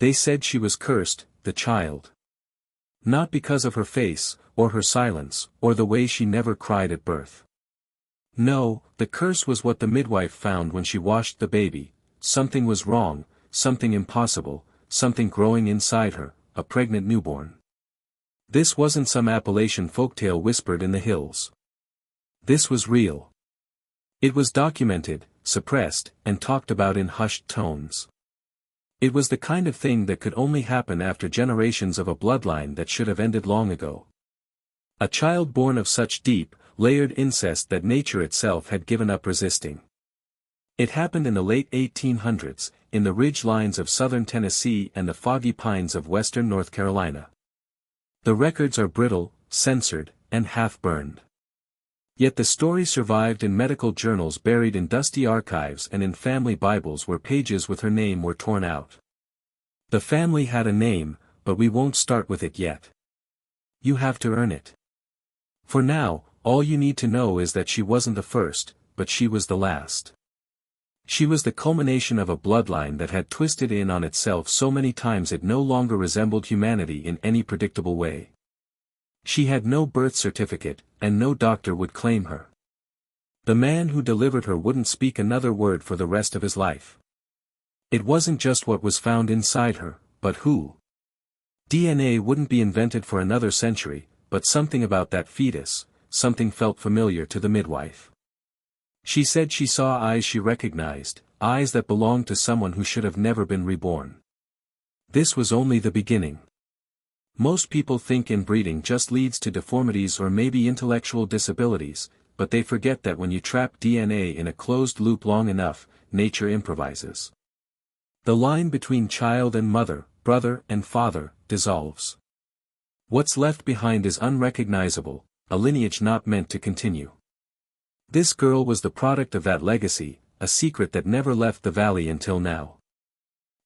They said she was cursed, the child. Not because of her face, or her silence, or the way she never cried at birth. No, the curse was what the midwife found when she washed the baby. Something was wrong, something impossible, something growing inside her, a pregnant newborn. This wasn't some Appalachian folktale whispered in the hills. This was real. It was documented, suppressed, and talked about in hushed tones. It was the kind of thing that could only happen after generations of a bloodline that should have ended long ago. A child born of such deep, layered incest that nature itself had given up resisting. It happened in the late 1800s, in the ridge lines of southern Tennessee and the foggy pines of western North Carolina. The records are brittle, censored, and half-burned. Yet the story survived in medical journals buried in dusty archives and in family Bibles where pages with her name were torn out. The family had a name, but we won't start with it yet. You have to earn it. For now, all you need to know is that she wasn't the first, but she was the last. She was the culmination of a bloodline that had twisted in on itself so many times it no longer resembled humanity in any predictable way. She had no birth certificate, and no doctor would claim her. The man who delivered her wouldn't speak another word for the rest of his life. It wasn't just what was found inside her, but who. DNA wouldn't be invented for another century, but something about that fetus, something felt familiar to the midwife. She said she saw eyes she recognized, eyes that belonged to someone who should have never been reborn. This was only the beginning. Most people think inbreeding just leads to deformities or maybe intellectual disabilities, but they forget that when you trap DNA in a closed loop long enough, nature improvises. The line between child and mother, brother and father, dissolves. What's left behind is unrecognizable, a lineage not meant to continue. This girl was the product of that legacy, a secret that never left the valley until now.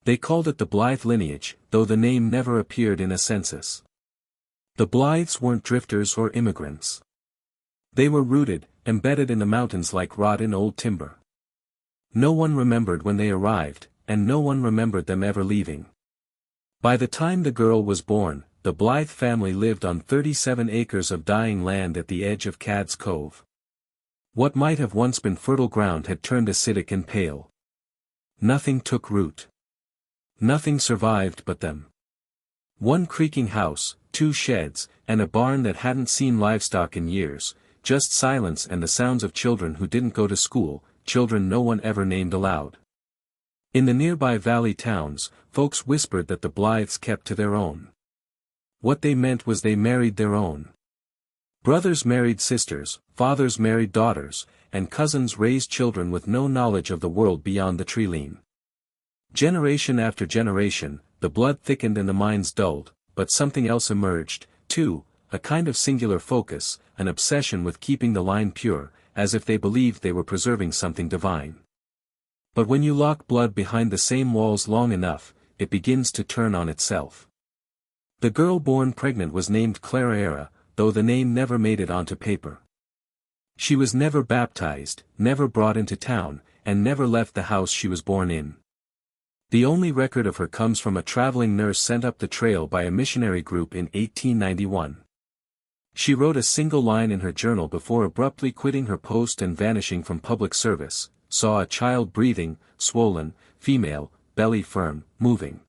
They called it the Blythe lineage, though the name never appeared in a census. The Blythes weren't drifters or immigrants. They were rooted, embedded in the mountains like rot in old timber. No one remembered when they arrived, and no one remembered them ever leaving. By the time the girl was born, the Blythe family lived on 37 acres of dying land at the edge of Cad's Cove. What might have once been fertile ground had turned acidic and pale. Nothing took root. Nothing survived but them. One creaking house, 2 sheds, and a barn that hadn't seen livestock in years, just silence and the sounds of children who didn't go to school, children no one ever named aloud. In the nearby valley towns, folks whispered that the Blythes kept to their own. What they meant was they married their own. Brothers married sisters, fathers married daughters, and cousins raised children with no knowledge of the world beyond the tree-line. Generation after generation, the blood thickened and the minds dulled, but something else emerged, too, a kind of singular focus, an obsession with keeping the line pure, as if they believed they were preserving something divine. But when you lock blood behind the same walls long enough, it begins to turn on itself. The girl born pregnant was named Clara, though the name never made it onto paper. She was never baptized, never brought into town, and never left the house she was born in. The only record of her comes from a traveling nurse sent up the trail by a missionary group in 1891. She wrote a single line in her journal before abruptly quitting her post and vanishing from public service, saw a child breathing, swollen, female, belly firm, moving.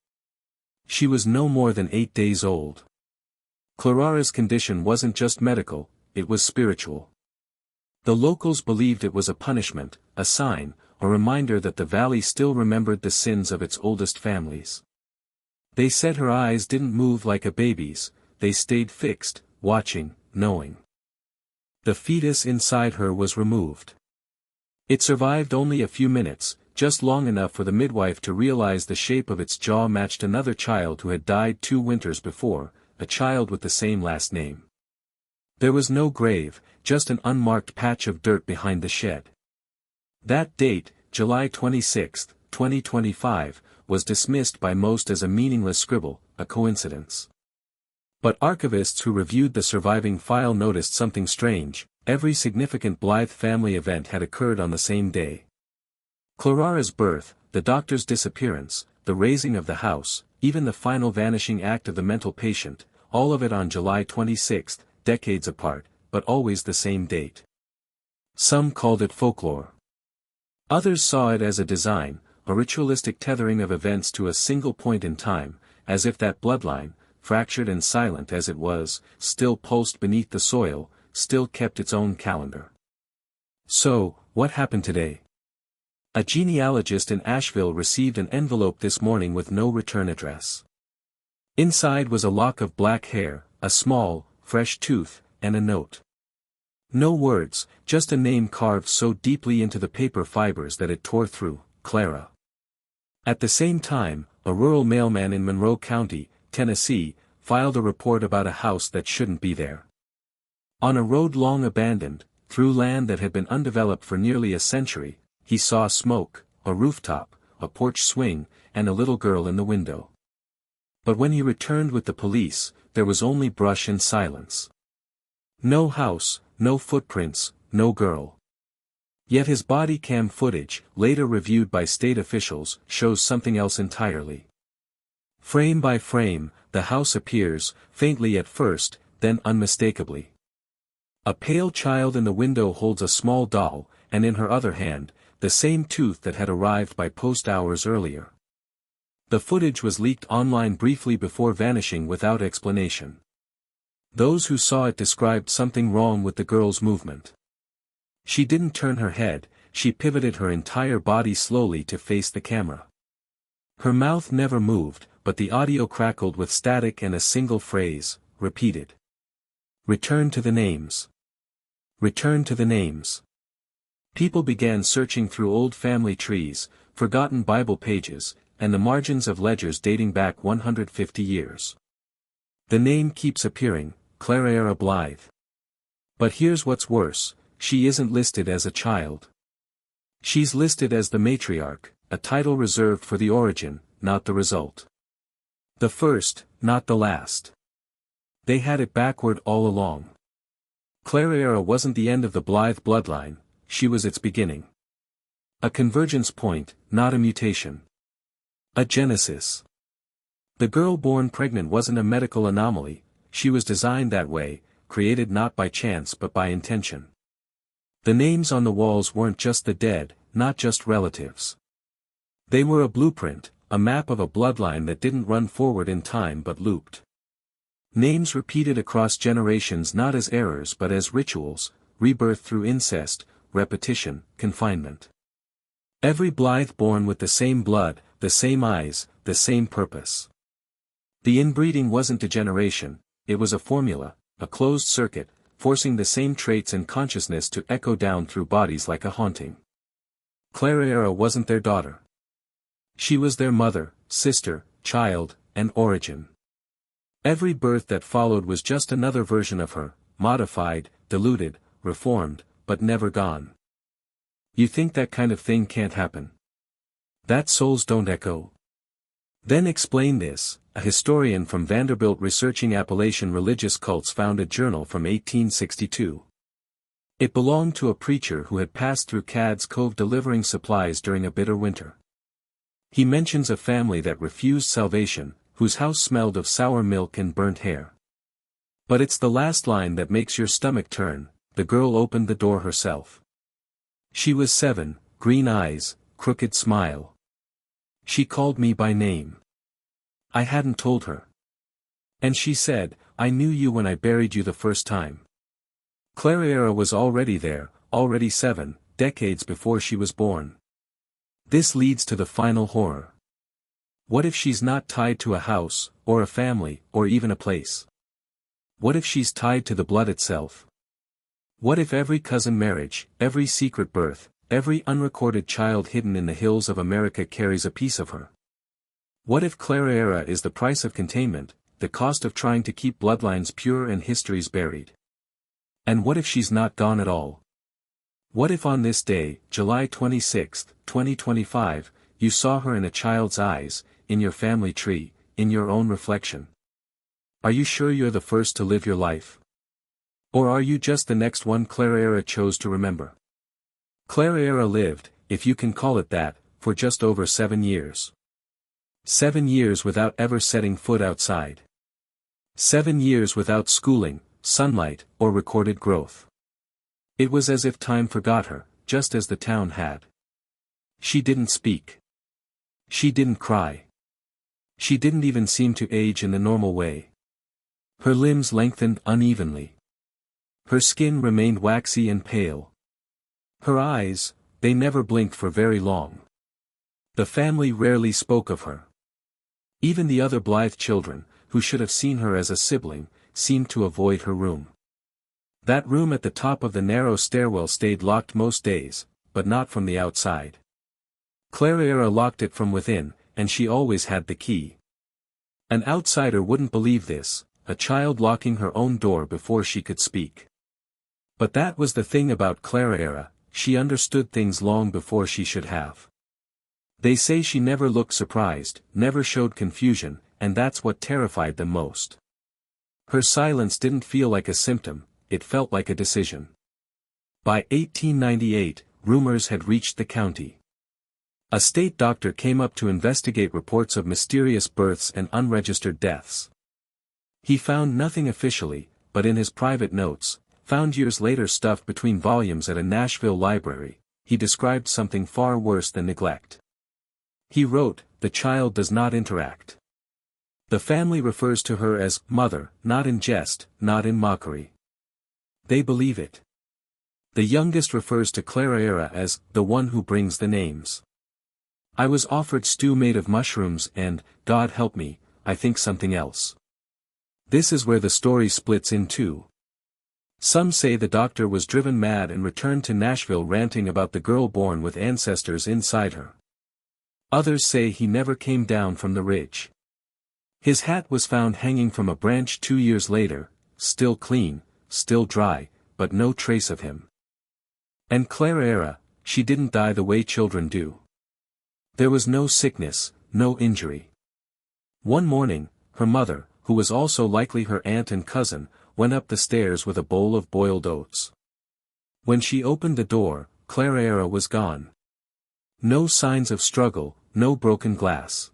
She was no more than 8 days old. Clara's condition wasn't just medical, it was spiritual. The locals believed it was a punishment, a sign, a reminder that the valley still remembered the sins of its oldest families. They said her eyes didn't move like a baby's, they stayed fixed, watching, knowing. The fetus inside her was removed. It survived only a few minutes, just long enough for the midwife to realize the shape of its jaw matched another child who had died 2 winters before, a child with the same last name. There was no grave, just an unmarked patch of dirt behind the shed. That date, July 26, 2025, was dismissed by most as a meaningless scribble, a coincidence. But archivists who reviewed the surviving file noticed something strange: every significant Blythe family event had occurred on the same day. Clara's birth, the doctor's disappearance, the raising of the house, even the final vanishing act of the mental patient, all of it on July 26, decades apart, but always the same date. Some called it folklore. Others saw it as a design, a ritualistic tethering of events to a single point in time, as if that bloodline, fractured and silent as it was, still pulsed beneath the soil, still kept its own calendar. So, what happened today? A genealogist in Asheville received an envelope this morning with no return address. Inside was a lock of black hair, a small, fresh tooth, and a note. No words, just a name carved so deeply into the paper fibers that it tore through, Clara. At the same time, a rural mailman in Monroe County, Tennessee, filed a report about a house that shouldn't be there. On a road long abandoned, through land that had been undeveloped for nearly a century, he saw smoke, a rooftop, a porch swing, and a little girl in the window. But when he returned with the police, there was only brush and silence. No house, no footprints, no girl. Yet his body cam footage, later reviewed by state officials, shows something else entirely. Frame by frame, the house appears, faintly at first, then unmistakably. A pale child in the window holds a small doll, and in her other hand, the same tooth that had arrived by post hours earlier. The footage was leaked online briefly before vanishing without explanation. Those who saw it described something wrong with the girl's movement. She didn't turn her head, she pivoted her entire body slowly to face the camera. Her mouth never moved, but the audio crackled with static and a single phrase, repeated. Return to the names. Return to the names. People began searching through old family trees, forgotten Bible pages, and the margins of ledgers dating back 150 years. The name keeps appearing, Clara Blythe. But here's what's worse, she isn't listed as a child. She's listed as the matriarch, a title reserved for the origin, not the result. The first, not the last. They had it backward all along. Clara wasn't the end of the Blythe bloodline, she was its beginning. A convergence point, not a mutation. A genesis. The girl born pregnant wasn't a medical anomaly, she was designed that way, created not by chance but by intention. The names on the walls weren't just the dead, not just relatives. They were a blueprint, a map of a bloodline that didn't run forward in time but looped. Names repeated across generations not as errors but as rituals, rebirth through incest, repetition, confinement. Every Blythe born with the same blood, the same eyes, the same purpose. The inbreeding wasn't degeneration, it was a formula, a closed circuit, forcing the same traits and consciousness to echo down through bodies like a haunting. Clara wasn't their daughter. She was their mother, sister, child, and origin. Every birth that followed was just another version of her, modified, diluted, reformed, but never gone. You think that kind of thing can't happen? That souls don't echo? Then explain this. A historian from Vanderbilt researching Appalachian religious cults found a journal from 1862. It belonged to a preacher who had passed through Cad's Cove delivering supplies during a bitter winter. He mentions a family that refused salvation, whose house smelled of sour milk and burnt hair. But it's the last line that makes your stomach turn. The girl opened the door herself. She was 7, green eyes, crooked smile. She called me by name. I hadn't told her. And she said, I knew you when I buried you the first time. Clara was already there, already 7 decades before she was born. This leads to the final horror. What if she's not tied to a house, or a family, or even a place? What if she's tied to the blood itself? What if every cousin marriage, every secret birth, every unrecorded child hidden in the hills of America carries a piece of her? What if Clara is the price of containment, the cost of trying to keep bloodlines pure and histories buried? And what if she's not gone at all? What if on this day, July 26, 2025, you saw her in a child's eyes, in your family tree, in your own reflection? Are you sure you're the first to live your life? Or are you just the next one Clara chose to remember? Clara lived, if you can call it that, for just over 7 years. 7 years without ever setting foot outside. 7 years without schooling, sunlight, or recorded growth. It was as if time forgot her, just as the town had. She didn't speak. She didn't cry. She didn't even seem to age in the normal way. Her limbs lengthened unevenly. Her skin remained waxy and pale. Her eyes, they never blinked for very long. The family rarely spoke of her. Even the other Blythe children, who should have seen her as a sibling, seemed to avoid her room. That room at the top of the narrow stairwell stayed locked most days, but not from the outside. Clara locked it from within, and she always had the key. An outsider wouldn't believe this, a child locking her own door before she could speak. But that was the thing about Clara, she understood things long before she should have. They say she never looked surprised, never showed confusion, and that's what terrified them most. Her silence didn't feel like a symptom, it felt like a decision. By 1898, rumors had reached the county. A state doctor came up to investigate reports of mysterious births and unregistered deaths. He found nothing officially, but in his private notes, found years later stuffed between volumes at a Nashville library, he described something far worse than neglect. He wrote, "The child does not interact. The family refers to her as mother, not in jest, not in mockery. They believe it. The youngest refers to Clara as the one who brings the names. I was offered stew made of mushrooms and, God help me, I think something else." This is where the story splits in two. Some say the doctor was driven mad and returned to Nashville ranting about the girl born with ancestors inside her. Others say he never came down from the ridge. His hat was found hanging from a branch 2 years later, still clean, still dry, but no trace of him. And Clara, she didn't die the way children do. There was no sickness, no injury. One morning, her mother, who was also likely her aunt and cousin, went up the stairs with a bowl of boiled oats. When she opened the door, Clara was gone. No signs of struggle, no broken glass.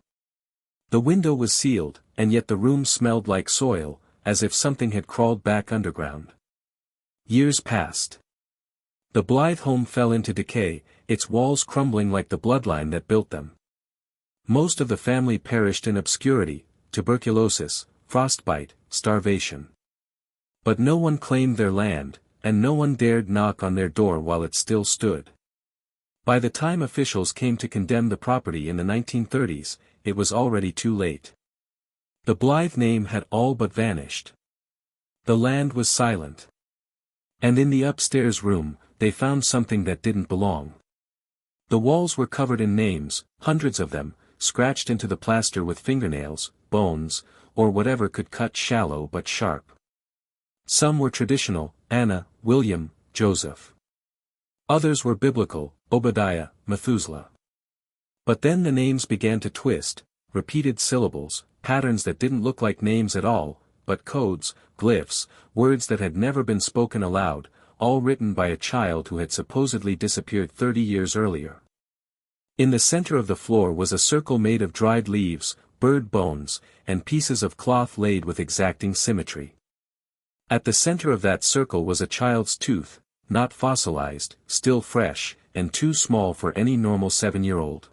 The window was sealed, and yet the room smelled like soil, as if something had crawled back underground. Years passed. The Blythe home fell into decay, its walls crumbling like the bloodline that built them. Most of the family perished in obscurity, tuberculosis, frostbite, starvation. But no one claimed their land, and no one dared knock on their door while it still stood. By the time officials came to condemn the property in the 1930s, it was already too late. The Blythe name had all but vanished. The land was silent. And in the upstairs room, they found something that didn't belong. The walls were covered in names, hundreds of them, scratched into the plaster with fingernails, bones, or whatever could cut shallow but sharp. Some were traditional, Anna, William, Joseph. Others were biblical, Obadiah, Methuselah. But then the names began to twist, repeated syllables, patterns that didn't look like names at all, but codes, glyphs, words that had never been spoken aloud, all written by a child who had supposedly disappeared 30 years earlier. In the center of the floor was a circle made of dried leaves, bird bones, and pieces of cloth laid with exacting symmetry. At the center of that circle was a child's tooth, not fossilized, still fresh, and too small for any normal 7-year-old.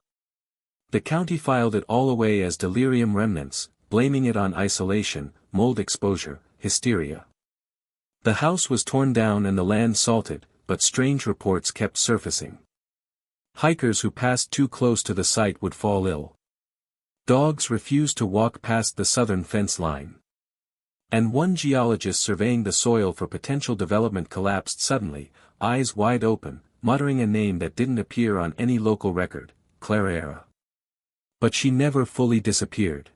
The county filed it all away as delirium remnants, blaming it on isolation, mold exposure, hysteria. The house was torn down and the land salted, but strange reports kept surfacing. Hikers who passed too close to the site would fall ill. Dogs refused to walk past the southern fence line. And one geologist surveying the soil for potential development collapsed suddenly, eyes wide open, muttering a name that didn't appear on any local record, Clara. But she never fully disappeared.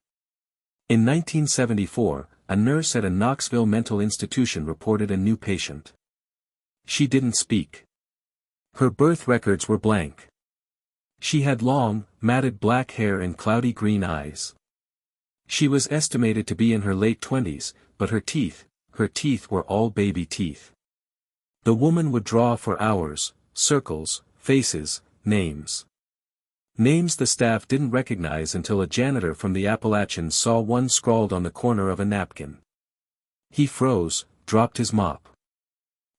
In 1974, a nurse at a Knoxville mental institution reported a new patient. She didn't speak. Her birth records were blank. She had long, matted black hair and cloudy green eyes. She was estimated to be in her late 20s, but her teeth were all baby teeth. The woman would draw for hours, circles, faces, names. Names the staff didn't recognize until a janitor from the Appalachian saw one scrawled on the corner of a napkin. He froze, dropped his mop.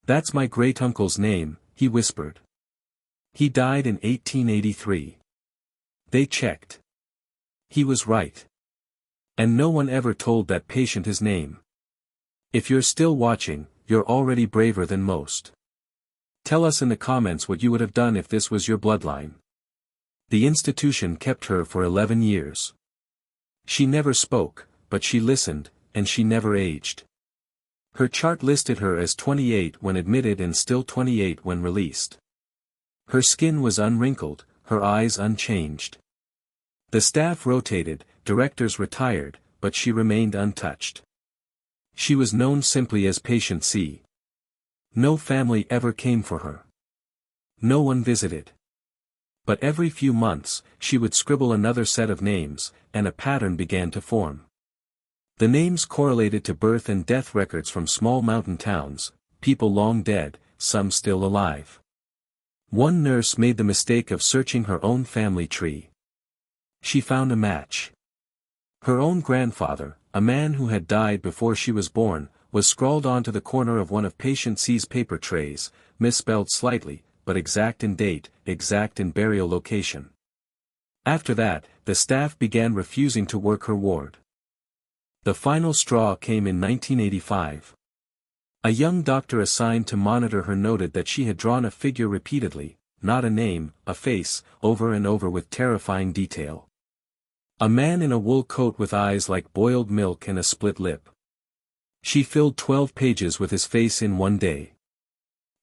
"That's my great-uncle's name," he whispered. "He died in 1883. They checked. He was right. And no one ever told that patient his name. If you're still watching, you're already braver than most. Tell us in the comments what you would have done if this was your bloodline." The institution kept her for 11 years. She never spoke, but she listened, and she never aged. Her chart listed her as 28 when admitted and still 28 when released. Her skin was unwrinkled, her eyes unchanged. The staff rotated, directors retired, but she remained untouched. She was known simply as Patient C. No family ever came for her. No one visited. But every few months, she would scribble another set of names, and a pattern began to form. The names correlated to birth and death records from small mountain towns, people long dead, some still alive. One nurse made the mistake of searching her own family tree. She found a match. Her own grandfather, a man who had died before she was born, was scrawled onto the corner of one of Patient C's paper trays, misspelled slightly, but exact in date, exact in burial location. After that, the staff began refusing to work her ward. The final straw came in 1985. A young doctor assigned to monitor her noted that she had drawn a figure repeatedly, not a name, a face, over and over with terrifying detail. A man in a wool coat with eyes like boiled milk and a split lip. She filled 12 pages with his face in one day.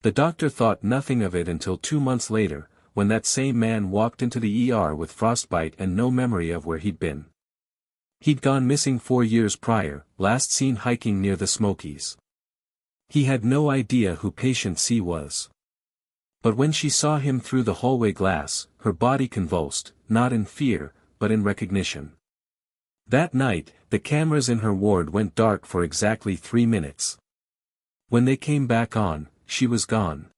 The doctor thought nothing of it until 2 months later, when that same man walked into the ER with frostbite and no memory of where he'd been. He'd gone missing 4 years prior, last seen hiking near the Smokies. He had no idea who Patient C was. But when she saw him through the hallway glass, her body convulsed, not in fear, but in recognition. That night, the cameras in her ward went dark for exactly 3 minutes. When they came back on, she was gone.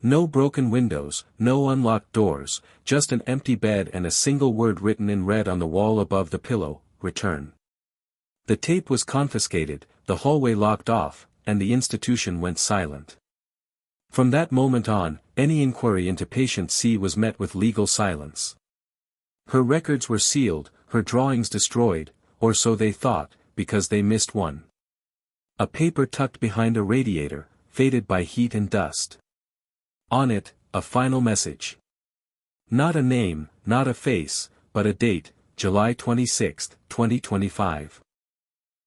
No broken windows, no unlocked doors, just an empty bed and a single word written in red on the wall above the pillow: return. The tape was confiscated, the hallway locked off, and the institution went silent. From that moment on, any inquiry into Patient C was met with legal silence. Her records were sealed, her drawings destroyed, or so they thought, because they missed one. A paper tucked behind a radiator, faded by heat and dust. On it, a final message. Not a name, not a face, but a date, July 26, 2025.